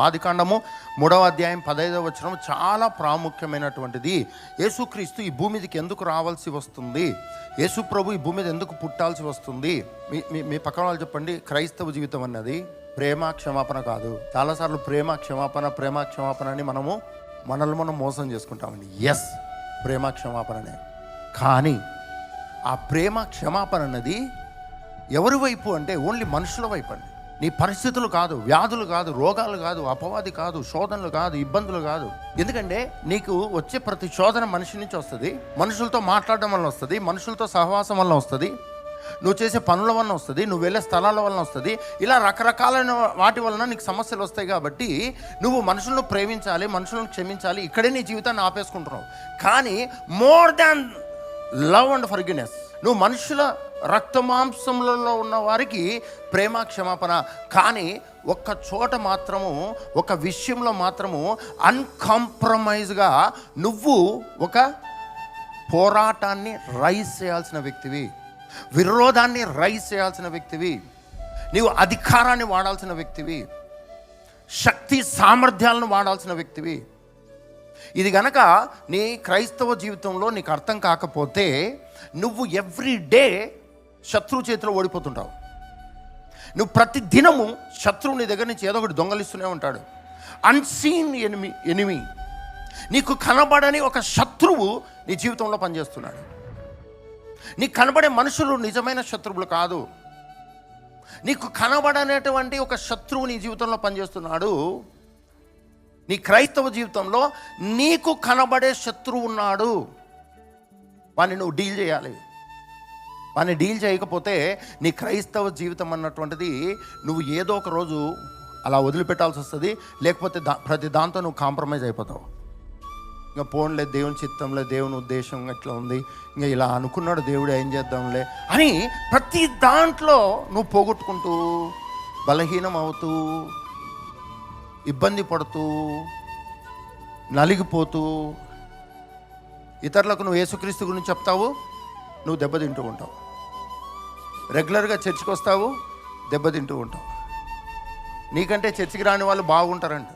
ఆదికాండము 3వ అధ్యాయం 15వ వచనం చాలా ప్రాముఖ్యమైనటువంటిది. యేసుక్రీస్తు ఈ భూమి మీదకి ఎందుకు రావాల్సి వస్తుంది, యేసు ప్రభు ఈ భూమి మీద ఎందుకు పుట్టాల్సి వస్తుంది? మీ పక్కన వాళ్ళు చెప్పండి. క్రైస్తవ జీవితం అన్నది ప్రేమ క్షమాపణ కాదు. చాలాసార్లు ప్రేమ క్షమాపణ అని మనల్ని మనం మోసం చేసుకుంటామండి. ఎస్, ప్రేమ క్షమాపణనే. కానీ ఆ ప్రేమ క్షమాపణ అన్నది ఎవరి వైపు అంటే ఓన్లీ మనుషుల వైపు అండి. నీ పరిస్థితులు కాదు, వ్యాధులు కాదు, రోగాలు కాదు, అపవాది కాదు, శోధనలు కాదు, ఇబ్బందులు కాదు. ఎందుకంటే నీకు వచ్చే ప్రతి శోధన మనిషి నుంచి వస్తుంది, మనుషులతో మాట్లాడడం వల్ల వస్తుంది, మనుషులతో సహవాసం వల్ల వస్తుంది, నువ్వు చేసే పనుల వలన వస్తుంది, నువ్వు వెళ్ళే స్థలాల వలన వస్తుంది. ఇలా రకరకాలైన వాటి వలన నీకు సమస్యలు వస్తాయి. కాబట్టి నువ్వు మనుషులను ప్రేమించాలి, మనుషులను క్షమించాలి, ఇక్కడే నీ జీవితాన్ని ఆపేసుకుంటున్నావు. కానీ more than love and forgiveness, నువ్వు మనుషుల రక్త మాంసములలో ఉన్న వారికి ప్రేమ క్షమాపణ. కానీ ఒక్క చోట మాత్రము, ఒక విషయంలో మాత్రము అన్కాంప్రమైజ్గా నువ్వు ఒక పోరాటాన్ని రైజ్ చేయాల్సిన వ్యక్తివి, విరోధాన్ని రైజ్ చేయాల్సిన వ్యక్తివి, నీవు అధికారాన్ని వాడాల్సిన వ్యక్తివి, శక్తి సామర్థ్యాలను వాడాల్సిన వ్యక్తివి. ఇది గనక నీ క్రైస్తవ జీవితంలో నీకు అర్థం కాకపోతే నువ్వు ఎవ్రీ డే శత్రువు చేతిలో ఓడిపోతుంటావు. నువ్వు ప్రతి దినము శత్రువు నీ దగ్గర నుంచి ఏదో ఒకటి దొంగలిస్తూనే ఉంటాడు. అన్సీన్ ఎనిమి, నీకు కనబడని ఒక శత్రువు నీ జీవితంలో పనిచేస్తున్నాడు. నీకు కనబడే మనుషులు నిజమైన శత్రువులు కాదు, నీకు కనబడనేటువంటి ఒక శత్రువు నీ జీవితంలో పనిచేస్తున్నాడు. నీ క్రైస్తవ జీవితంలో నీకు కనబడే శత్రువు ఉన్నాడు, వాడిని నువ్వు డీల్ చేయాలి. వాడిని డీల్ చేయకపోతే నీ క్రైస్తవ జీవితం అన్నటువంటిది నువ్వు ఏదో ఒక రోజు అలా వదిలిపెట్టాల్సి వస్తుంది, లేకపోతే ప్రతి దాంతో నువ్వు కాంప్రమైజ్ అయిపోతావు. ఇంకా పోన్లే, దేవుని చిత్తంలే, దేవుని ఉద్దేశం ఎట్లా ఉంది, ఇంకా ఇలా అనుకున్నాడు దేవుడు, ఏం చేద్దాంలే అని ప్రతి దాంట్లో నువ్వు పోగొట్టుకుంటూ, బలహీనం అవుతూ, ఇబ్బంది పడుతూ, నలిగిపోతూ, ఇతరులకు నువ్వు యేసుక్రీస్తు గురించి చెప్తావు, నువ్వు దెబ్బతింటూ ఉంటావు. రెగ్యులర్గా చర్చికి వస్తావు, దెబ్బతింటూ ఉంటావు. నీకంటే చర్చికి రాని వాళ్ళు బాగుంటారంట.